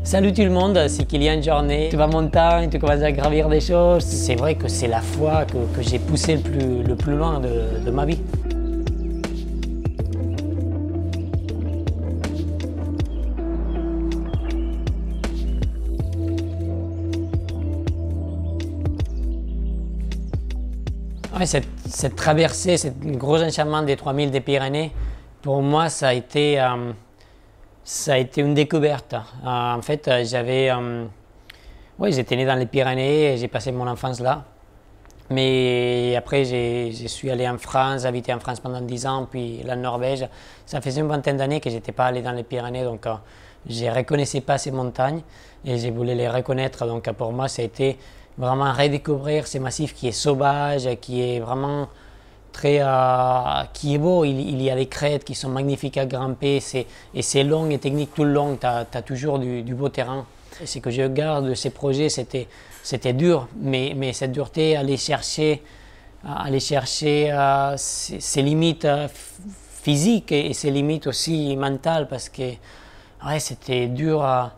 Salut tout le monde, c'est Kylian Jornet. Tu vas en montagne, tu commences à gravir des choses. C'est vrai que c'est la fois que j'ai poussé le plus loin de ma vie. Ouais, cette traversée, ce gros enchaînement des 3000 des Pyrénées, pour moi, ça a été une découverte. En fait, j'étais né dans les Pyrénées et j'ai passé mon enfance là. Mais après, je suis allé en France, habité en France pendant 10 ans, puis la Norvège. Ça faisait une vingtaine d'années que je n'étais pas allé dans les Pyrénées, donc je ne reconnaissais pas ces montagnes et je voulais les reconnaître. Donc pour moi, ça a été vraiment redécouvrir ces massifs qui est sauvage, qui est vraiment qui est beau. Il y a des crêtes qui sont magnifiques à grimper et c'est long et technique tout le long. Tu as toujours du beau terrain. Et ce que je garde de ces projets, c'était dur, mais cette dureté, aller chercher ses limites physiques et ses limites aussi mentales, parce que ouais, c'était dur à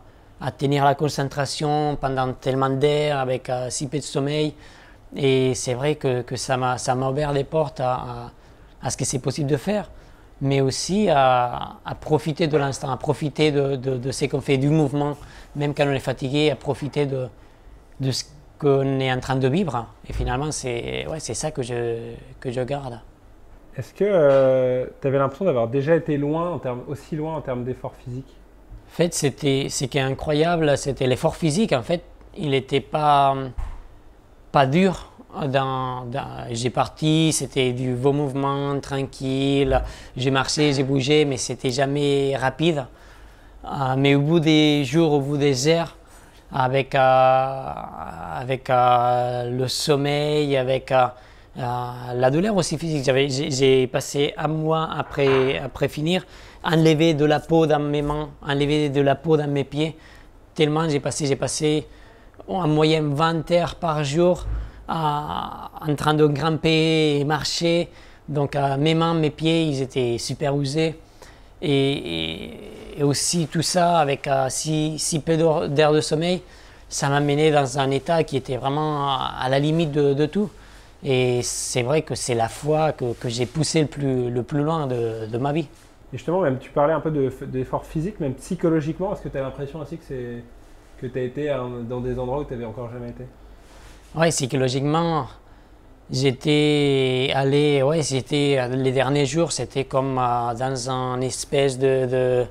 tenir la concentration pendant tellement d'heures avec si peu de sommeil. Et c'est vrai que ça m'a ouvert les portes à ce que c'est possible de faire, mais aussi à profiter de l'instant, à profiter de ce qu'on fait, du mouvement, même quand on est fatigué, à profiter de ce qu'on est en train de vivre. Et finalement, c'est ça que je garde. Est-ce que tu avais l'impression d'avoir déjà été aussi loin en termes d'effort physique? En fait, ce qui est incroyable, c'était l'effort physique. En fait, il n'était pas dur. J'ai parti, c'était du beau mouvement, tranquille. J'ai marché, j'ai bougé, mais c'était jamais rapide. Mais au bout des jours, au bout des heures, avec le sommeil, avec la douleur aussi physique. J'ai passé un mois après finir, enlever de la peau dans mes mains, enlever de la peau dans mes pieds. Tellement j'ai passé en moyenne 20 heures par jour en train de grimper et marcher. Donc mes mains, mes pieds, ils étaient super usés. Et aussi tout ça avec si peu d'heures de sommeil, ça m'a mené dans un état qui était vraiment à la limite de tout. Et c'est vrai que c'est la fois que j'ai poussé le plus loin de ma vie. Et justement, même tu parlais un peu d'effort physique, même psychologiquement, est-que tu as l'impression aussi que tu as été dans des endroits où tu n'avais encore jamais été? Oui, psychologiquement, les derniers jours, c'était comme dans un espèce de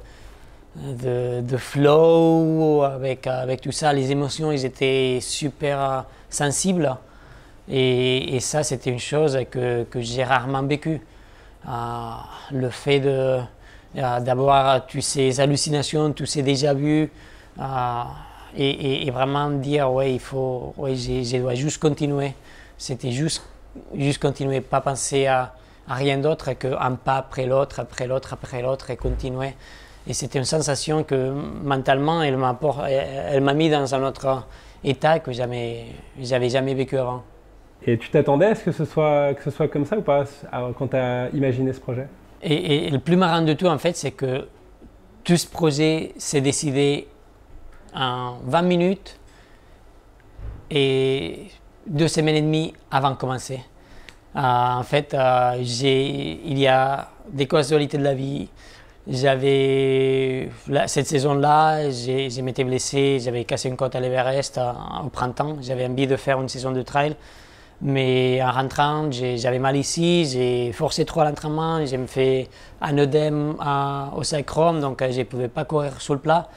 flow avec tout ça. Les émotions, ils étaient super sensibles. Et ça, c'était une chose que j'ai rarement vécue. Le fait d'avoir toutes ces hallucinations, tous ces déjà-vus, et vraiment dire, je dois juste continuer. C'était juste continuer, pas penser à rien d'autre qu'un pas après l'autre, après l'autre, après l'autre, et continuer. Et c'était une sensation que mentalement, elle m'a mis dans un autre état que j'avais jamais vécu avant. Et tu t'attendais à ce que ce soit comme ça ou pas quand tu as imaginé ce projet? Et le plus marrant de tout, en fait, c'est que tout ce projet s'est décidé en 20 minutes et 2 semaines et demie avant de commencer. En fait, il y a des causalités de la vie. Cette saison-là, je m'étais blessé, j'avais cassé une côte à l'Everest au printemps. J'avais envie de faire une saison de trail. Mais en rentrant, j'avais mal ici, j'ai forcé trop à l'entraînement, j'ai me fait un œdème au sacrum, donc je ne pouvais pas courir sur le plat.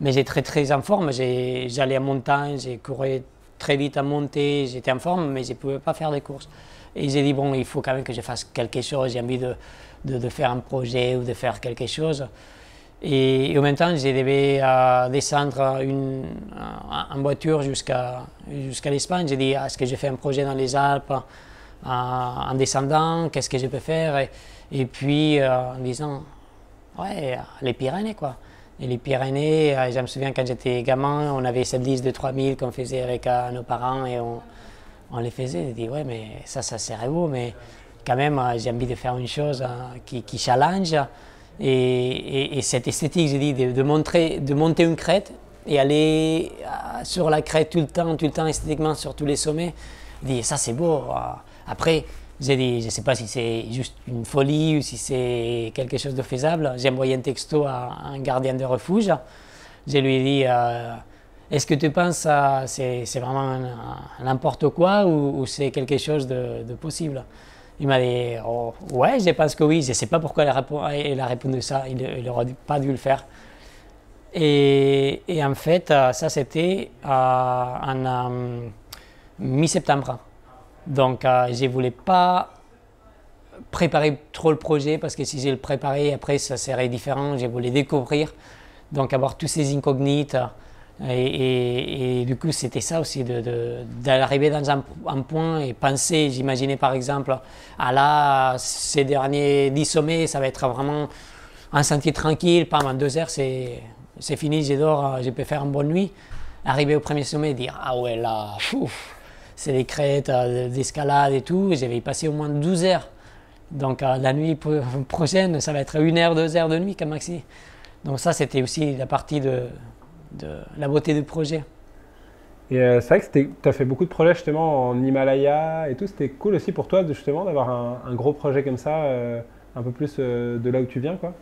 Mais j'étais très en forme, j'allais en montagne, j'ai couru très vite à monter, j'étais en forme, mais je ne pouvais pas faire des courses. Et j'ai dit, bon, il faut quand même que je fasse quelque chose, j'ai envie de faire un projet ou de faire quelque chose. Et en même temps, je devais descendre en voiture jusqu'à l'Espagne. J'ai dit, est-ce que je fais un projet dans les Alpes en descendant, qu'est-ce que je peux faire? Et puis en disant, ouais, les Pyrénées quoi. Et les Pyrénées, je me souviens quand j'étais gamin, on avait cette liste de 3000 qu'on faisait avec nos parents et on les faisait. J'ai dit, ouais, mais ça serait beau, mais quand même, j'ai envie de faire une chose qui challenge. Et cette esthétique, j'ai dit, de monter une crête et aller sur la crête tout le temps, esthétiquement sur tous les sommets. Je dis, ça c'est beau. Après, j'ai dit, je ne sais pas si c'est juste une folie ou si c'est quelque chose de faisable. J'ai envoyé un texto à un gardien de refuge. Je lui ai dit, est-ce que tu penses que c'est vraiment n'importe quoi ou c'est quelque chose de possible? Il m'a dit, oh, ouais, je pense que oui. Je ne sais pas pourquoi il a répondu ça. Il n'aurait pas dû le faire. Et en fait, ça c'était en mi-septembre. Donc je ne voulais pas préparer trop le projet parce que si je le préparais, après ça serait différent. Je voulais découvrir, donc avoir tous ces incognites. Et du coup, c'était ça aussi, d'arriver dans un point et penser, j'imaginais par exemple, ces derniers 10 sommets, ça va être vraiment un sentier tranquille, pendant 2 heures, c'est fini, je dors, je peux faire une bonne nuit. Arriver au premier sommet et dire, ah ouais, là, c'est des crêtes d'escalade et tout, je vais y passer au moins 12 heures. Donc la nuit prochaine, ça va être 1 heure, 2 heures de nuit comme maxi. Donc ça, c'était aussi la partie de la beauté du projet. Et c'est vrai que tu as fait beaucoup de projets justement en Himalaya et tout. C'était cool aussi pour toi justement d'avoir un gros projet comme ça, un peu plus de là où tu viens, quoi.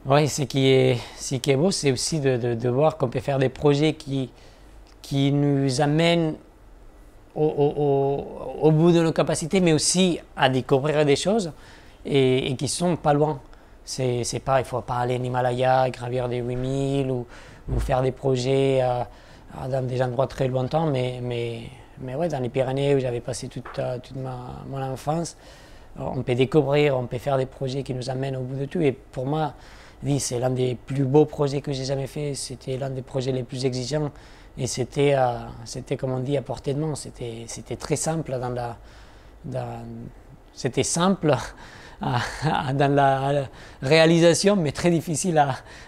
Oui, ce qui est beau, c'est aussi de voir qu'on peut faire des projets qui nous amènent au bout de nos capacités, mais aussi à découvrir des choses et qui ne sont pas loin. Il ne faut pas aller en Himalaya, gravir des 8000 ou faire des projets dans des endroits très lointains, mais ouais, dans les Pyrénées où j'avais passé toute mon enfance, on peut découvrir, on peut faire des projets qui nous amènent au bout de tout. Et pour moi, oui, c'est l'un des plus beaux projets que j'ai jamais fait, c'était l'un des projets les plus exigeants et c'était comme on dit à portée de main, c'était très simple c'était simple dans la réalisation mais très difficile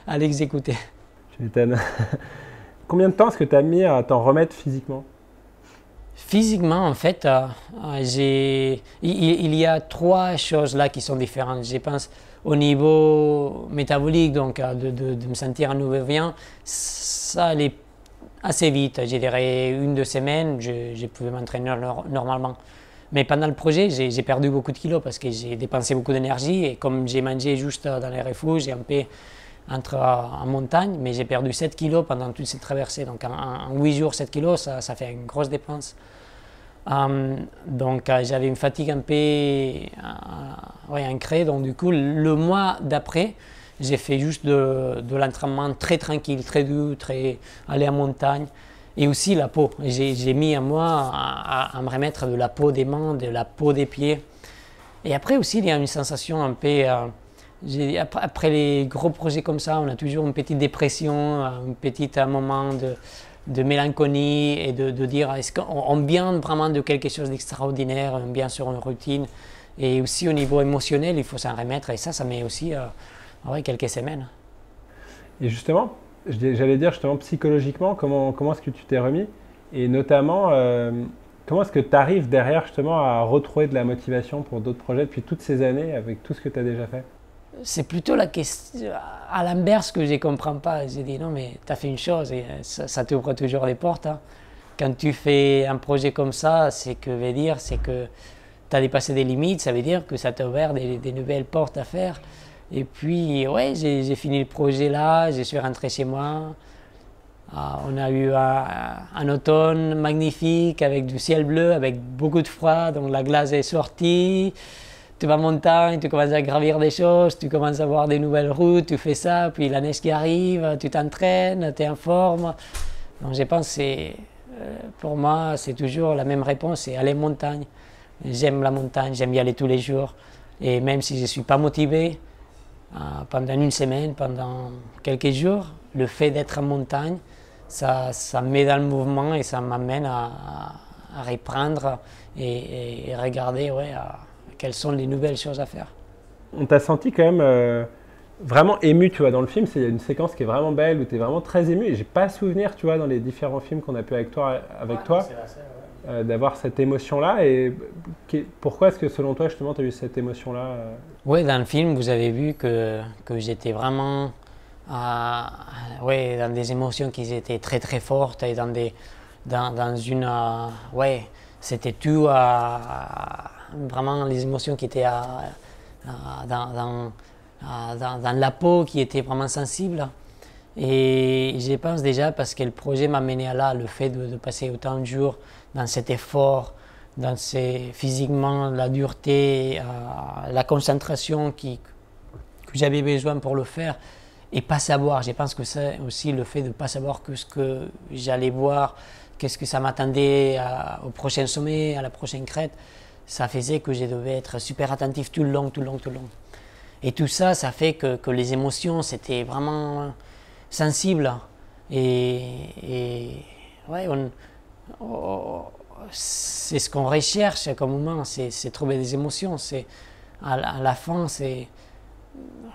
à l'exécuter. Tu m'étonnes. Combien de temps est-ce que tu as mis à t'en remettre physiquement? Physiquement, en fait, il y a 3 choses là qui sont différentes. Je pense au niveau métabolique, donc de me sentir à nouveau bien, ça allait assez vite. Je dirais 1-2 semaines, je pouvais m'entraîner normalement. Mais pendant le projet, j'ai perdu beaucoup de kilos parce que j'ai dépensé beaucoup d'énergie et comme j'ai mangé juste dans les refuges et un peu en montagne, mais j'ai perdu 7 kilos pendant toute cette traversée. Donc en 8 jours, 7 kilos, ça fait une grosse dépense. Donc j'avais une fatigue un peu ancrée. Donc du coup, le mois d'après, j'ai fait juste de l'entraînement très tranquille, très doux, aller en montagne. Et aussi la peau. J'ai mis un mois à me remettre de la peau des mains, de la peau des pieds. Et après aussi, il y a une sensation un peu... après les gros projets comme ça, on a toujours une petite dépression, un petit moment de mélancolie et de dire est-ce qu'on vient vraiment de quelque chose d'extraordinaire, on vient sur une routine. Et aussi au niveau émotionnel, il faut s'en remettre et ça met aussi quelques semaines. Et justement, j'allais dire justement psychologiquement, comment est-ce que tu t'es remis? Et notamment, comment est-ce que tu arrives derrière justement à retrouver de la motivation pour d'autres projets depuis toutes ces années avec tout ce que tu as déjà fait? C'est plutôt la question à l'inverse que je ne comprends pas. J'ai dit non mais tu as fait une chose et ça t'ouvre toujours les portes. Hein. Quand tu fais un projet comme ça, c'est que tu as dépassé des limites, ça veut dire que ça t'a ouvert des nouvelles portes à faire. Et puis ouais, j'ai fini le projet là, je suis rentré chez moi. On a eu un automne magnifique avec du ciel bleu, avec beaucoup de froid, donc la glace est sortie. Tu vas en montagne, tu commences à gravir des choses, tu commences à voir des nouvelles routes, tu fais ça, puis la neige qui arrive, tu t'entraînes, tu es en forme. Donc je pense que pour moi, c'est toujours la même réponse, c'est aller en montagne. J'aime la montagne, j'aime y aller tous les jours. Et même si je ne suis pas motivé, pendant une semaine, pendant quelques jours, le fait d'être en montagne, ça me met dans le mouvement et ça m'amène à reprendre et regarder quelles sont les nouvelles choses à faire. On t'a senti quand même vraiment ému, tu vois, dans le film. Il y a une séquence qui est vraiment belle où tu es vraiment très ému et j'ai pas souvenir, tu vois, dans les différents films qu'on a pu avec toi, d'avoir cette émotion-là. Et pourquoi est-ce que selon toi, justement, tu as eu cette émotion-là? Oui, dans le film, vous avez vu que j'étais vraiment ouais, dans des émotions qui étaient très très fortes et dans une... ouais, c'était tout vraiment les émotions qui étaient dans la peau, qui étaient vraiment sensibles. Et je pense déjà parce que le projet m'a mené à là, le fait de passer autant de jours dans cet effort, physiquement, la dureté, la concentration que j'avais besoin pour le faire, et pas savoir. Je pense que c'est aussi le fait de ne pas savoir ce que j'allais voir, qu'est-ce que ça m'attendait au prochain sommet, à la prochaine crête. Ça faisait que je devais être super attentif tout le long. Et tout ça, ça fait que les émotions, c'était vraiment sensible. Et ouais, c'est ce qu'on recherche comme moment, c'est trouver des émotions. À la fin,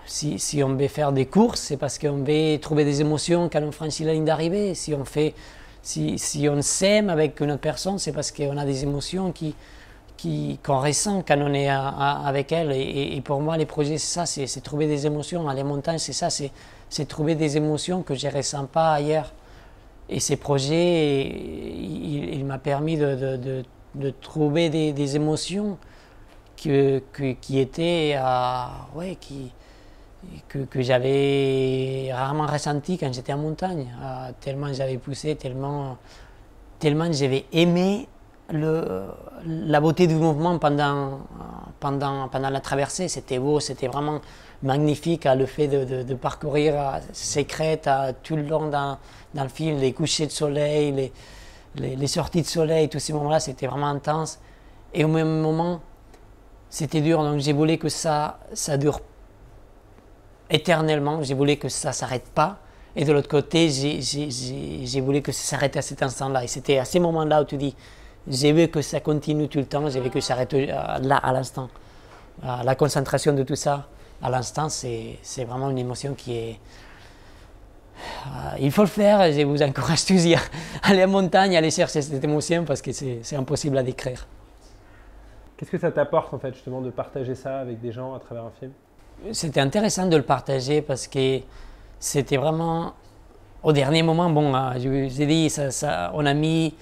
si on veut faire des courses, c'est parce qu'on veut trouver des émotions quand on franchit la ligne d'arrivée. Si on s'aime avec une autre personne, c'est parce qu'on a des émotions qu'on ressent quand on est avec elle. Et pour moi, les projets, c'est ça, c'est trouver des émotions. À les montagnes, c'est ça, c'est trouver des émotions que je ne ressens pas ailleurs. Et ces projets, il m'a permis de trouver des émotions qui étaient, ouais, que j'avais rarement ressenties quand j'étais en montagne. Tellement j'avais poussé, tellement j'avais aimé la beauté du mouvement pendant la traversée. C'était beau, c'était vraiment magnifique, le fait de parcourir ces crêtes tout le long dans le film, les couchers de soleil, les sorties de soleil, tous ces moments-là, c'était vraiment intense. Et au même moment, c'était dur, donc j'ai voulu que ça dure éternellement, j'ai voulu que ça ne s'arrête pas. Et de l'autre côté, j'ai voulu que ça s'arrête à cet instant-là. Et c'était à ces moments-là où tu dis, j'ai vu que ça continue tout le temps, j'ai vu que ça s'arrête là, à l'instant. La concentration de tout ça, à l'instant, c'est vraiment une émotion qui est... il faut le faire, je vous encourage tous à aller en montagne, à aller chercher cette émotion parce que c'est impossible à décrire. Qu'est-ce que ça t'apporte en fait justement de partager ça avec des gens à travers un film? C'était intéressant de le partager parce que c'était vraiment au dernier moment. Bon, je vous ai dit, on a mis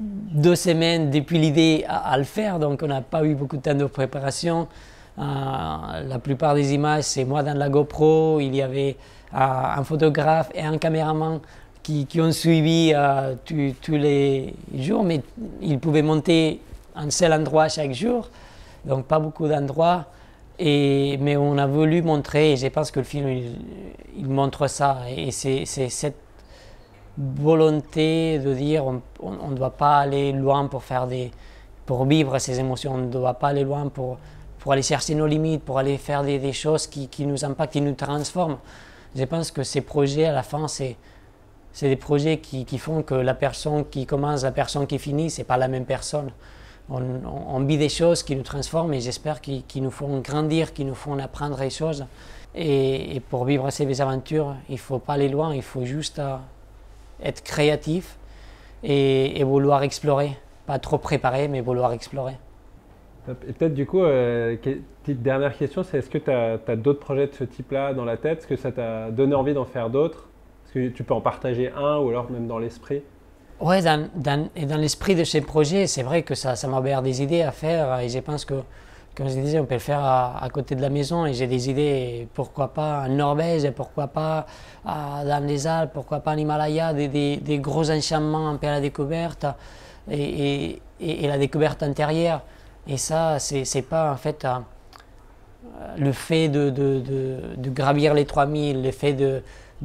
2 semaines depuis l'idée à le faire, donc on n'a pas eu beaucoup de temps de préparation. La plupart des images, c'est moi dans la GoPro, il y avait un photographe et un caméraman qui ont suivi tous les jours, mais ils pouvaient monter un seul endroit chaque jour, donc pas beaucoup d'endroits. Mais on a voulu montrer, et je pense que le film il montre ça, et c'est cette volonté de dire on ne doit pas aller loin pour vivre ces émotions, on ne doit pas aller loin pour aller chercher nos limites, pour aller faire des choses qui nous impactent, qui nous transforment. Je pense que ces projets à la fin, c'est des projets qui font que la personne qui commence, la personne qui finit, c'est pas la même personne. On vit des choses qui nous transforment et j'espère qu'ils nous font grandir, qu'ils nous font apprendre des choses. Et pour vivre ces aventures, il ne faut pas aller loin, il faut juste être créatif et vouloir explorer. Pas trop préparé, mais vouloir explorer. Et peut-être du coup, petite dernière question, c'est est-ce que tu as d'autres projets de ce type-là dans la tête? Est-ce que ça t'a donné envie d'en faire d'autres? Est-ce que tu peux en partager un ou alors même dans l'esprit? Oui, dans l'esprit de ces projets, c'est vrai que ça m'a ouvert des idées à faire et je pense que, comme je disais, on peut le faire à côté de la maison et j'ai des idées, pourquoi pas en Norvège, pourquoi pas dans les Alpes, pourquoi pas en Himalaya, des gros enchaînements un peu à la découverte et la découverte intérieure. Et ça, c'est pas en fait le fait de gravir les 3000, le fait de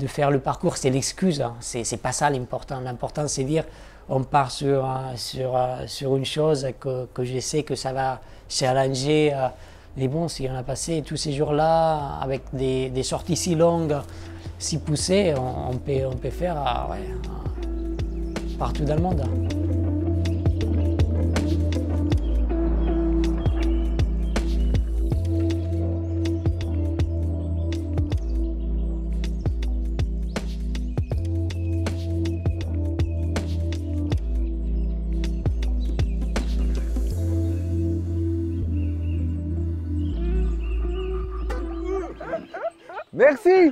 faire le parcours, c'est l'excuse, hein. C'est pas ça l'important. L'important, c'est dire on part sur une chose que je sais que ça va challenger. Mais bon, si on a passé tous ces jours-là avec des sorties si longues, si poussées, on peut faire partout dans le monde. Merci.